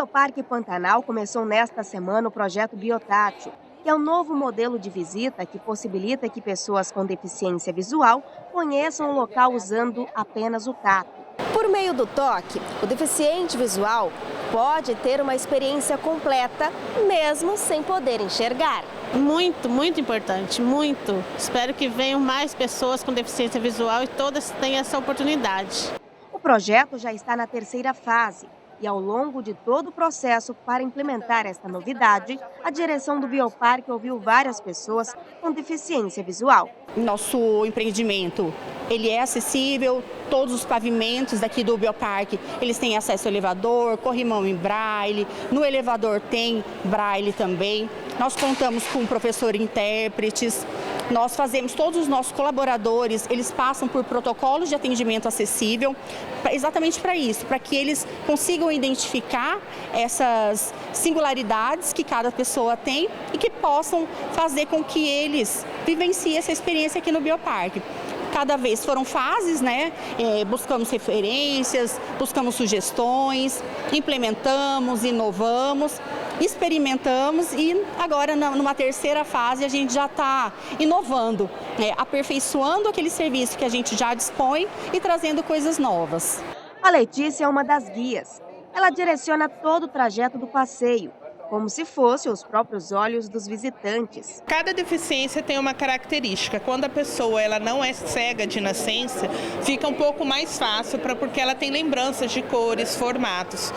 Bioparque Pantanal começou nesta semana o projeto Biotátil, que é um novo modelo de visita que possibilita que pessoas com deficiência visual conheçam o local usando apenas o tato. Por meio do toque, o deficiente visual pode ter uma experiência completa, mesmo sem poder enxergar. Muito, muito importante, muito. Espero que venham mais pessoas com deficiência visual e todas tenham essa oportunidade. O projeto já está na terceira fase e, ao longo de todo o processo para implementar esta novidade, a direção do Bioparque ouviu várias pessoas com deficiência visual. Nosso empreendimento, ele é acessível, todos os pavimentos daqui do Bioparque, eles têm acesso ao elevador, corrimão em braille, no elevador tem braille também. Nós contamos com professor intérpretes, nós fazemos, todos os nossos colaboradores, eles passam por protocolos de atendimento acessível, exatamente para isso, para que eles consigam identificar essas singularidades que cada pessoa tem e que possam fazer com que eles vivenciem essa experiência aqui no Bioparque. Cada vez foram fases, né? Buscamos referências, buscamos sugestões, implementamos, inovamos, experimentamos e agora numa terceira fase a gente já está inovando, aperfeiçoando aquele serviço que a gente já dispõe e trazendo coisas novas. A Letícia é uma das guias. Ela direciona todo o trajeto do passeio, como se fossem os próprios olhos dos visitantes. Cada deficiência tem uma característica. Quando a pessoa ela não é cega de nascença, fica um pouco mais fácil porque ela tem lembranças de cores, formatos.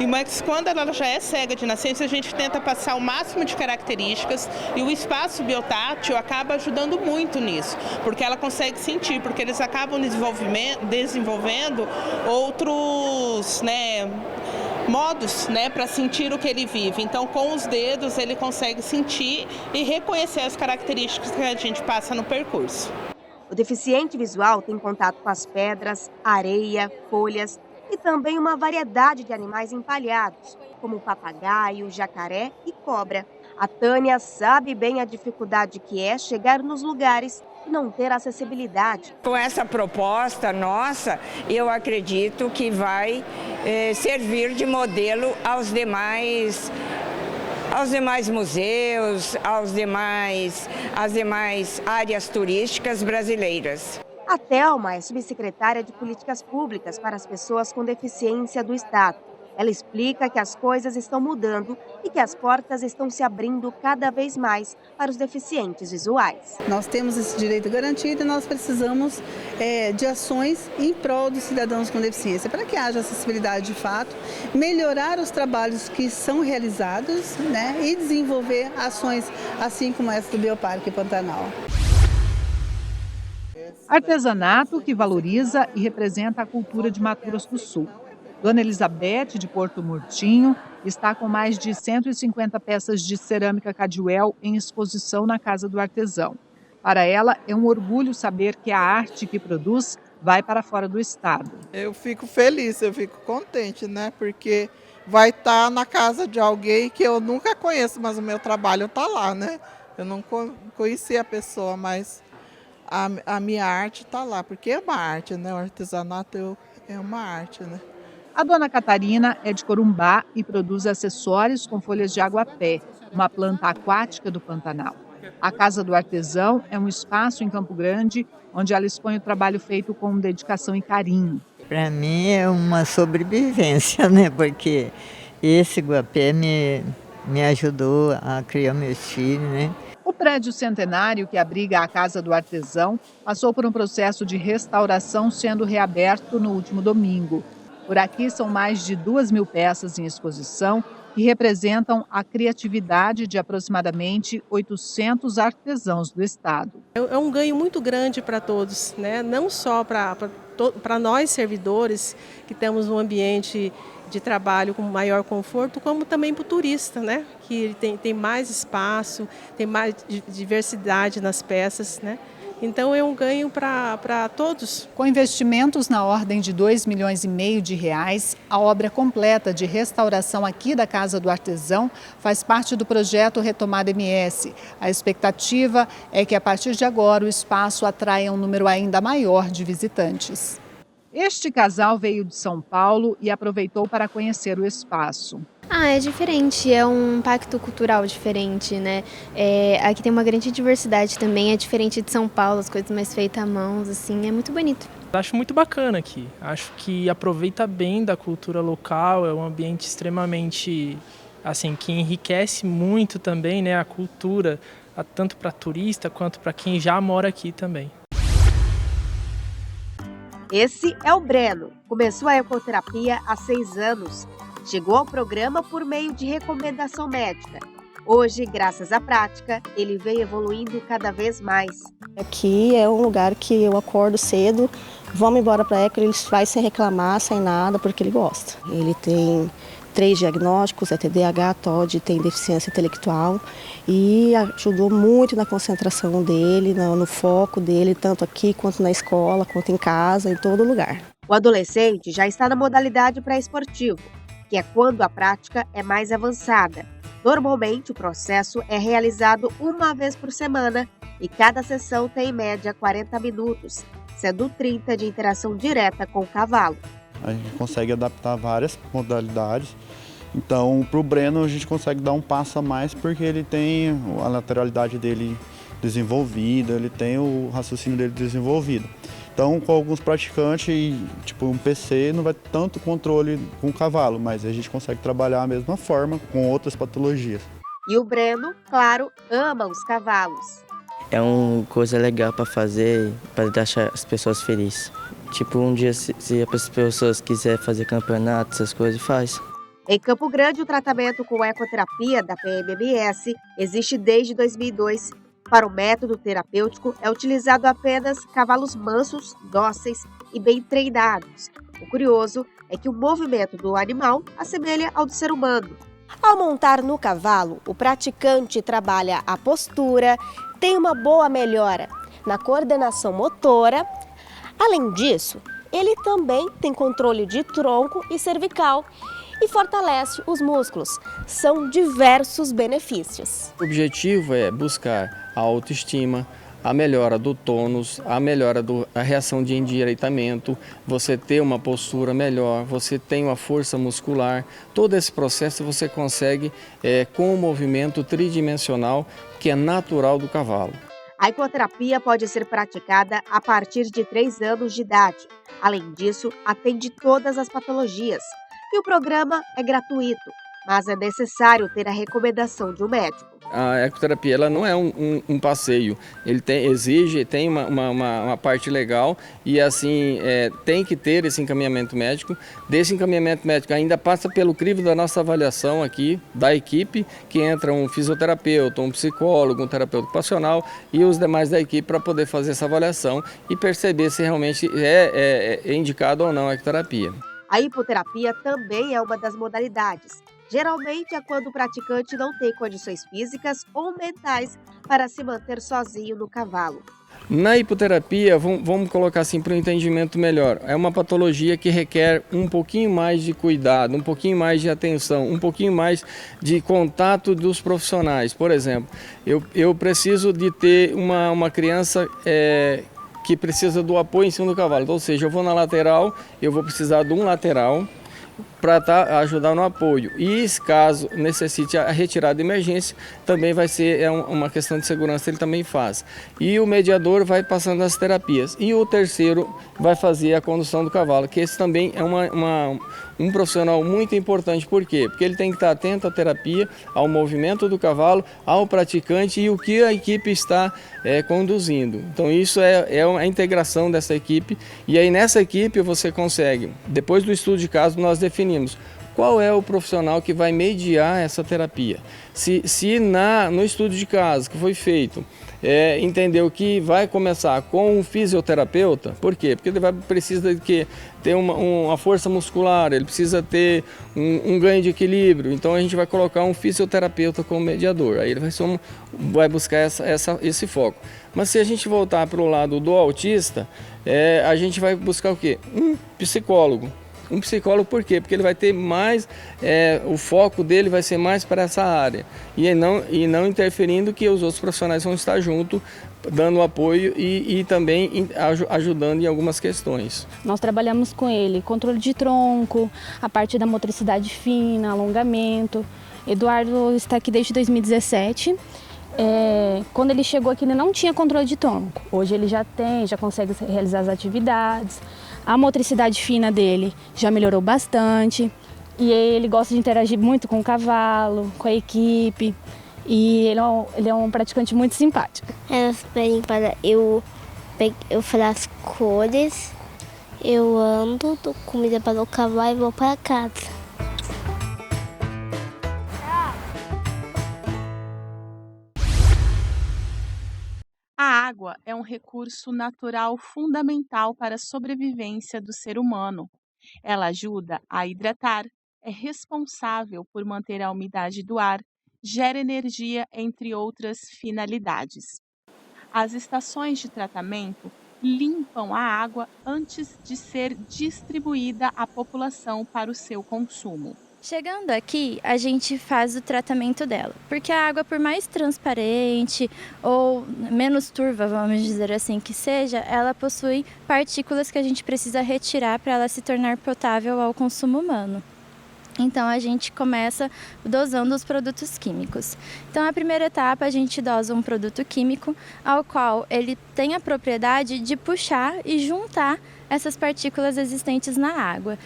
Mas quando ela já é cega de nascença, a gente tenta passar o máximo de características e o espaço biotátil acaba ajudando muito nisso, porque ela consegue sentir, porque eles acabam desenvolvendo outros, modos, para sentir o que ele vive. Então, com os dedos, ele consegue sentir e reconhecer as características que a gente passa no percurso. O deficiente visual tem contato com as pedras, areia, folhas e também uma variedade de animais empalhados, como papagaio, jacaré e cobra. A Tânia sabe bem a dificuldade que é chegar nos lugares e não ter acessibilidade. Com essa proposta nossa, eu acredito que vai servir de modelo aos demais museus, às demais áreas turísticas brasileiras. A Thelma é subsecretária de Políticas Públicas para as Pessoas com Deficiência do Estado. Ela explica que as coisas estão mudando e que as portas estão se abrindo cada vez mais para os deficientes visuais. Nós temos esse direito garantido e nós precisamos de ações em prol dos cidadãos com deficiência, para que haja acessibilidade de fato, melhorar os trabalhos que são realizados, e desenvolver ações assim como essa do Bioparque Pantanal. Artesanato que valoriza e representa a cultura de Mato Grosso do Sul. Dona Elizabeth, de Porto Murtinho, está com mais de 150 peças de cerâmica Cadwell em exposição na Casa do Artesão. Para ela, é um orgulho saber que a arte que produz vai para fora do estado. Eu fico feliz, eu fico contente, porque vai estar na casa de alguém que eu nunca conheço, mas o meu trabalho está lá, Eu não conheci a pessoa, mas a minha arte está lá, porque é uma arte, O artesanato é uma arte, A dona Catarina é de Corumbá e produz acessórios com folhas de aguapé, uma planta aquática do Pantanal. A Casa do Artesão é um espaço em Campo Grande onde ela expõe o trabalho feito com dedicação e carinho. Para mim é uma sobrevivência, Porque esse aguapé me ajudou a criar meus filhos, O prédio centenário que abriga a Casa do Artesão passou por um processo de restauração, sendo reaberto no último domingo. Por aqui são mais de 2.000 peças em exposição que representam a criatividade de aproximadamente 800 artesãos do estado. É um ganho muito grande para todos, Não só para nós servidores, que temos um ambiente de trabalho com maior conforto, como também para o turista, Que tem mais espaço, tem mais diversidade nas peças, Então é um ganho para todos. Com investimentos na ordem de R$2,5 milhões, a obra completa de restauração aqui da Casa do Artesão faz parte do projeto Retomada MS. A expectativa é que a partir de agora o espaço atraia um número ainda maior de visitantes. Este casal veio de São Paulo e aproveitou para conhecer o espaço. É diferente, é um impacto cultural diferente, né? Aqui tem uma grande diversidade também, é diferente de São Paulo, as coisas mais feitas à mão, assim, é muito bonito. Acho muito bacana aqui, acho que aproveita bem da cultura local, é um ambiente extremamente, assim, que enriquece muito também, né, a cultura, tanto para turista quanto para quem já mora aqui também. Esse é o Breno. Começou a ecoterapia há 6 anos. Chegou ao programa por meio de recomendação médica. Hoje, graças à prática, ele vem evoluindo cada vez mais. Aqui é um lugar que eu acordo cedo, vamos embora para a Eco, ele vai sem reclamar, sem nada, porque ele gosta. Ele tem 3 diagnósticos, é TDAH, TOD, tem deficiência intelectual e ajudou muito na concentração dele, no foco dele, tanto aqui quanto na escola, quanto em casa, em todo lugar. O adolescente já está na modalidade pré-esportivo, que é quando a prática é mais avançada. Normalmente, o processo é realizado uma vez por semana e cada sessão tem em média 40 minutos, sendo 30 de interação direta com o cavalo. A gente consegue adaptar várias modalidades. Então, para o Breno, a gente consegue dar um passo a mais porque ele tem a lateralidade dele desenvolvida, ele tem o raciocínio dele desenvolvido. Então, com alguns praticantes, tipo um PC, não vai ter tanto controle com o cavalo, mas a gente consegue trabalhar da mesma forma com outras patologias. E o Breno, claro, ama os cavalos. É uma coisa legal para fazer, para deixar as pessoas felizes. Tipo, um dia, se as pessoas quiserem fazer campeonato, essas coisas, faz. Em Campo Grande, o tratamento com ecoterapia da PMMS existe desde 2002. Para o método terapêutico, é utilizado apenas cavalos mansos, dóceis e bem treinados. O curioso é que o movimento do animal assemelha ao do ser humano. Ao montar no cavalo, o praticante trabalha a postura, tem uma boa melhora na coordenação motora. Além disso, ele também tem controle de tronco e cervical e fortalece os músculos. São diversos benefícios. O objetivo é buscar a autoestima, a melhora do tônus, a melhora da reação de endireitamento, você ter uma postura melhor, você tem uma força muscular. Todo esse processo você consegue com o movimento tridimensional que é natural do cavalo. A ecoterapia pode ser praticada a partir de 3 anos de idade. Além disso, atende todas as patologias. E o programa é gratuito, mas é necessário ter a recomendação de um médico. A ecoterapia ela não é um passeio, ele tem uma parte legal e assim tem que ter esse encaminhamento médico. Desse encaminhamento médico ainda passa pelo crivo da nossa avaliação aqui da equipe, que entra um fisioterapeuta, um psicólogo, um terapeuta ocupacional e os demais da equipe para poder fazer essa avaliação e perceber se realmente é indicado ou não a ecoterapia. A hipoterapia também é uma das modalidades. Geralmente é quando o praticante não tem condições físicas ou mentais para se manter sozinho no cavalo. Na hipoterapia, vamos colocar assim para um entendimento melhor, é uma patologia que requer um pouquinho mais de cuidado, um pouquinho mais de atenção, um pouquinho mais de contato dos profissionais. Por exemplo, eu preciso de ter uma criança que precisa do apoio em cima do cavalo, ou seja, eu vou na lateral, eu vou precisar de um lateral para ajudar no apoio. E caso necessite a retirada de emergência, também vai ser uma questão de segurança, ele também faz. E o mediador vai passando as terapias. E o terceiro vai fazer a condução do cavalo, que esse também é um profissional muito importante. Por quê? Porque ele tem que estar atento à terapia, ao movimento do cavalo, ao praticante e o que a equipe está conduzindo. Então isso é a integração dessa equipe. E aí nessa equipe você consegue, depois do estudo de caso, nós definimos qual é o profissional que vai mediar essa terapia. Se no estudo de caso que foi feito, entendeu que vai começar com um fisioterapeuta, por quê? Porque ele precisa ter uma força muscular, ele precisa ter um ganho de equilíbrio, então a gente vai colocar um fisioterapeuta como mediador, aí ele vai buscar esse foco. Mas se a gente voltar para o lado do autista, a gente vai buscar o quê? Um psicólogo. Um psicólogo por quê? Porque ele vai ter mais, o foco dele vai ser mais para essa área e não interferindo que os outros profissionais vão estar junto, dando apoio e também ajudando em algumas questões. Nós trabalhamos com ele controle de tronco, a parte da motricidade fina, alongamento. Eduardo está aqui desde 2017. Quando ele chegou aqui, ele não tinha controle de tronco. Hoje ele já tem, já consegue realizar as atividades. A motricidade fina dele já melhorou bastante. E ele gosta de interagir muito com o cavalo, com a equipe. E ele é um praticante muito simpático. Elas pedem para eu falar as cores, eu ando, dou comida para o cavalo e vou para casa. A água é um recurso natural fundamental para a sobrevivência do ser humano. Ela ajuda a hidratar, é responsável por manter a umidade do ar, gera energia, entre outras finalidades. As estações de tratamento limpam a água antes de ser distribuída à população para o seu consumo. Chegando aqui, a gente faz o tratamento dela, porque a água, por mais transparente ou menos turva, vamos dizer assim que seja, ela possui partículas que a gente precisa retirar para ela se tornar potável ao consumo humano. Então, a gente começa dosando os produtos químicos. Então, a primeira etapa, a gente dosa um produto químico, ao qual ele tem a propriedade de puxar e juntar essas partículas existentes na água.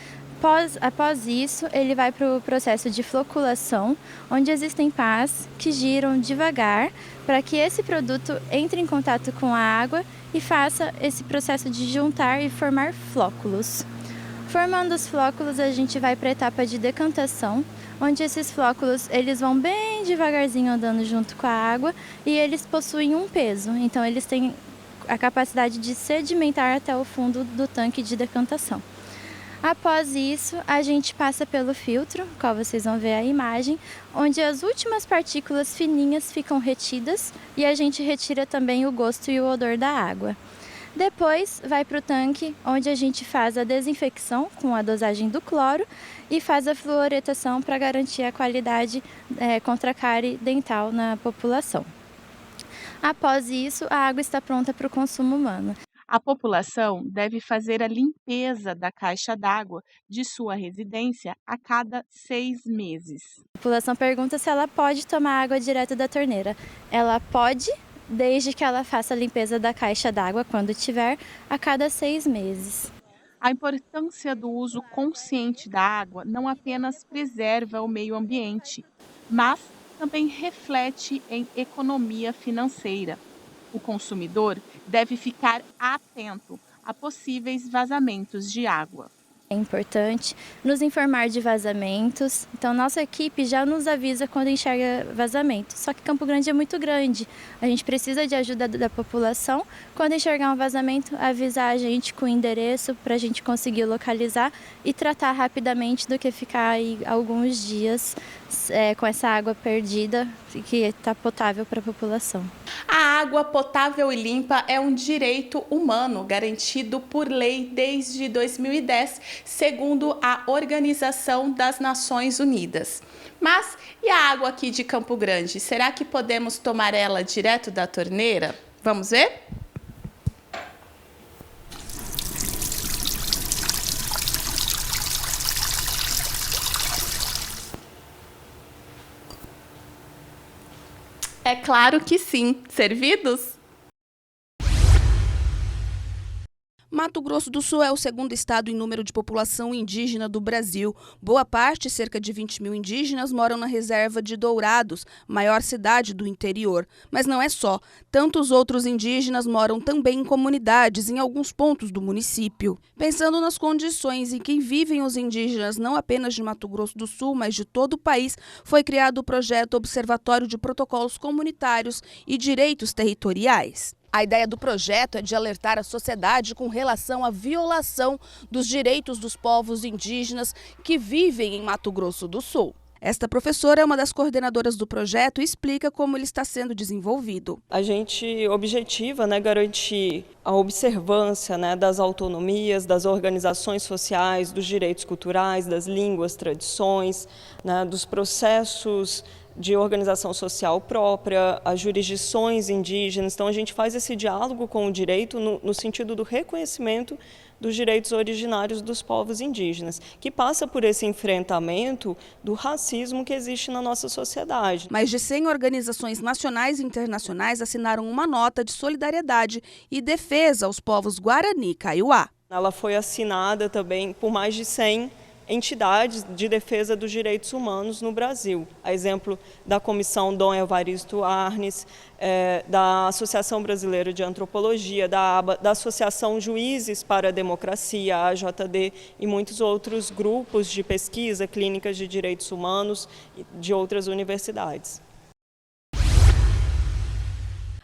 Após isso, ele vai para o processo de floculação, onde existem pás que giram devagar para que esse produto entre em contato com a água e faça esse processo de juntar e formar flóculos. Formando os flóculos, a gente vai para a etapa de decantação, onde esses flóculos eles vão bem devagarzinho andando junto com a água e eles possuem um peso, então eles têm a capacidade de sedimentar até o fundo do tanque de decantação. Após isso, a gente passa pelo filtro, qual vocês vão ver a imagem, onde as últimas partículas fininhas ficam retidas e a gente retira também o gosto e o odor da água. Depois, vai para o tanque, onde a gente faz a desinfecção com a dosagem do cloro e faz a fluoretação para garantir a qualidade contra a cárie dental na população. Após isso, a água está pronta para o consumo humano. A população deve fazer a limpeza da caixa d'água de sua residência a cada 6 meses. A população pergunta se ela pode tomar água direto da torneira. Ela pode, desde que ela faça a limpeza da caixa d'água, quando tiver, a cada 6 meses. A importância do uso consciente da água não apenas preserva o meio ambiente, mas também reflete em economia financeira. O consumidor deve ficar atento a possíveis vazamentos de água. É importante nos informar de vazamentos, então nossa equipe já nos avisa quando enxerga vazamento. Só que Campo Grande é muito grande, a gente precisa de ajuda da população. Quando enxergar um vazamento, avisar a gente com o endereço para a gente conseguir localizar e tratar rapidamente do que ficar aí alguns dias com essa água perdida que está potável para a população. A água potável e limpa é um direito humano garantido por lei desde 2010, segundo a Organização das Nações Unidas. Mas e a água aqui de Campo Grande? Será que podemos tomar ela direto da torneira? Vamos ver? É claro que sim. Servidos? Mato Grosso do Sul é o segundo estado em número de população indígena do Brasil. Boa parte, cerca de 20 mil indígenas, moram na reserva de Dourados, maior cidade do interior. Mas não é só. Tantos outros indígenas moram também em comunidades em alguns pontos do município. Pensando nas condições em que vivem os indígenas, não apenas de Mato Grosso do Sul, mas de todo o país, foi criado o projeto Observatório de Protocolos Comunitários e Direitos Territoriais. A ideia do projeto é de alertar a sociedade com relação à violação dos direitos dos povos indígenas que vivem em Mato Grosso do Sul. Esta professora é uma das coordenadoras do projeto e explica como ele está sendo desenvolvido. A gente objetiva, garantir a observância, das autonomias, das organizações sociais, dos direitos culturais, das línguas, tradições, dos processos de organização social própria, as jurisdições indígenas. Então, a gente faz esse diálogo com o direito no sentido do reconhecimento dos direitos originários dos povos indígenas, que passa por esse enfrentamento do racismo que existe na nossa sociedade. Mais de 100 organizações nacionais e internacionais assinaram uma nota de solidariedade e defesa aos povos Guarani e Kaiowá. Ela foi assinada também por mais de 100 entidades de defesa dos direitos humanos no Brasil. A exemplo da Comissão Dom Evaristo Arnes, da Associação Brasileira de Antropologia, da ABA, da Associação Juízes para a Democracia, a AJD, e muitos outros grupos de pesquisa, clínicas de direitos humanos de outras universidades.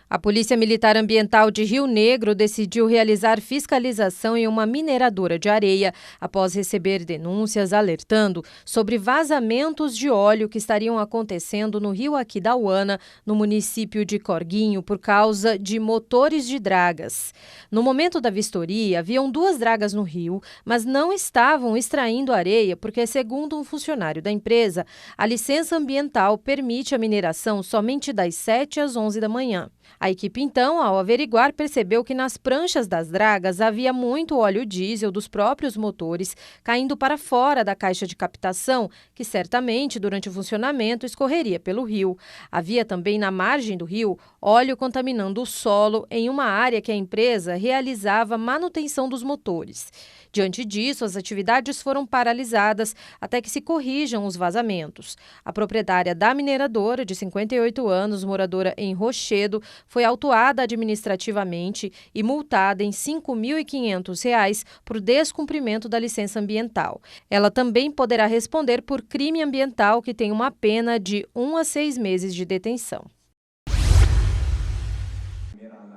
A Polícia Militar Ambiental de Rio Negro decidiu realizar fiscalização em uma mineradora de areia após receber denúncias alertando sobre vazamentos de óleo que estariam acontecendo no rio Aquidauana, no município de Corguinho, por causa de motores de dragas. No momento da vistoria, haviam 2 dragas no rio, mas não estavam extraindo areia porque, segundo um funcionário da empresa, a licença ambiental permite a mineração somente das 7 às 11 da manhã. A equipe, então, ao averiguar, percebeu que nas pranchas das dragas havia muito óleo diesel dos próprios motores caindo para fora da caixa de captação, que certamente, durante o funcionamento, escorreria pelo rio. Havia também na margem do rio óleo contaminando o solo em uma área que a empresa realizava manutenção dos motores. Diante disso, as atividades foram paralisadas até que se corrijam os vazamentos. A proprietária da mineradora, de 58 anos, moradora em Rochedo, foi autuada administrativamente e multada em R$ 5.500 por descumprimento da licença ambiental. Ela também poderá responder por crime ambiental, que tem uma pena de 1 a 6 meses de detenção.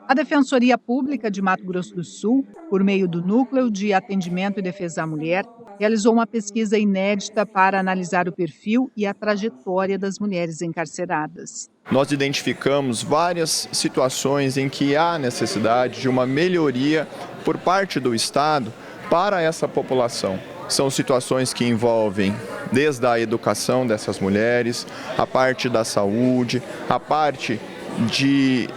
A Defensoria Pública de Mato Grosso do Sul, por meio do Núcleo de Atendimento e Defesa à Mulher, realizou uma pesquisa inédita para analisar o perfil e a trajetória das mulheres encarceradas. Nós identificamos várias situações em que há necessidade de uma melhoria por parte do Estado para essa população. São situações que envolvem desde a educação dessas mulheres, a parte da saúde, a parte de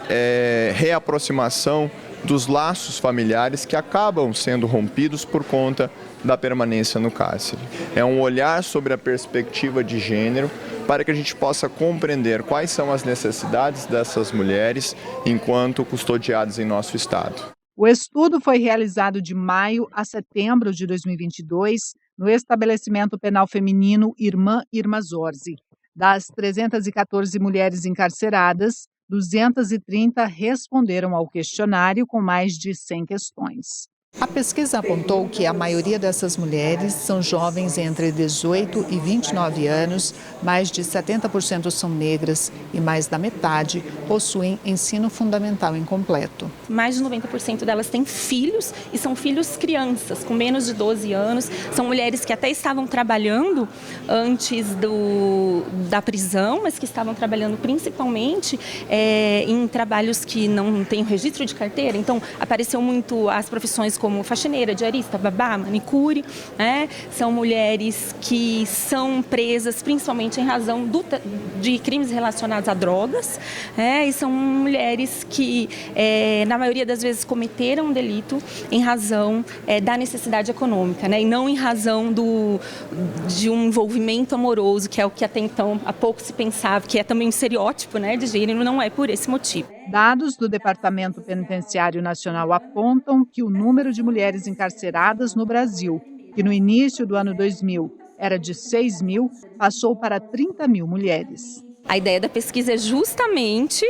reaproximação dos laços familiares que acabam sendo rompidos por conta da permanência no cárcere. É um olhar sobre a perspectiva de gênero para que a gente possa compreender quais são as necessidades dessas mulheres enquanto custodiadas em nosso estado. O estudo foi realizado de maio a setembro de 2022 no estabelecimento penal feminino Irmã Irma Zorzi. Das 314 mulheres encarceradas, 230 responderam ao questionário com mais de 100 questões. A pesquisa apontou que a maioria dessas mulheres são jovens entre 18 e 29 anos, mais de 70% são negras e mais da metade possuem ensino fundamental incompleto. Mais de 90% delas têm filhos e são filhos crianças, com menos de 12 anos. São mulheres que até estavam trabalhando antes da prisão, mas que estavam trabalhando principalmente em trabalhos que não têm registro de carteira. Então, apareceu muito as profissões como faxineira, diarista, babá, manicure, São mulheres que são presas principalmente em razão de crimes relacionados a drogas, E são mulheres que, na maioria das vezes, cometeram um delito em razão da necessidade econômica, E não em razão de um envolvimento amoroso, que é o que até então há pouco se pensava, que é também um estereótipo, de gênero, não é por esse motivo. Dados do Departamento Penitenciário Nacional apontam que o número de mulheres encarceradas no Brasil, que no início do ano 2000 era de 6.000, passou para 30.000 mulheres. A ideia da pesquisa é justamente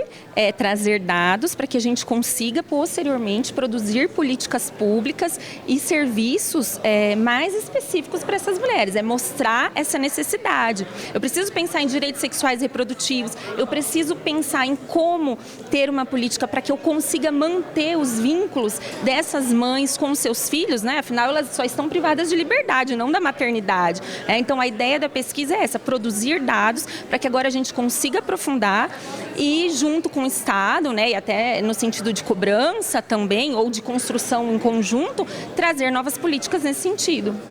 trazer dados para que a gente consiga posteriormente produzir políticas públicas e serviços mais específicos para essas mulheres, mostrar essa necessidade. Eu preciso pensar em direitos sexuais e reprodutivos, eu preciso pensar em como ter uma política para que eu consiga manter os vínculos dessas mães com seus filhos, né? Afinal, elas só estão privadas de liberdade, não da maternidade. Então, a ideia da pesquisa é essa, produzir dados para que agora a gente consiga aprofundar e, junto com o Estado, né, e até no sentido de cobrança também, ou de construção em conjunto, trazer novas políticas nesse sentido.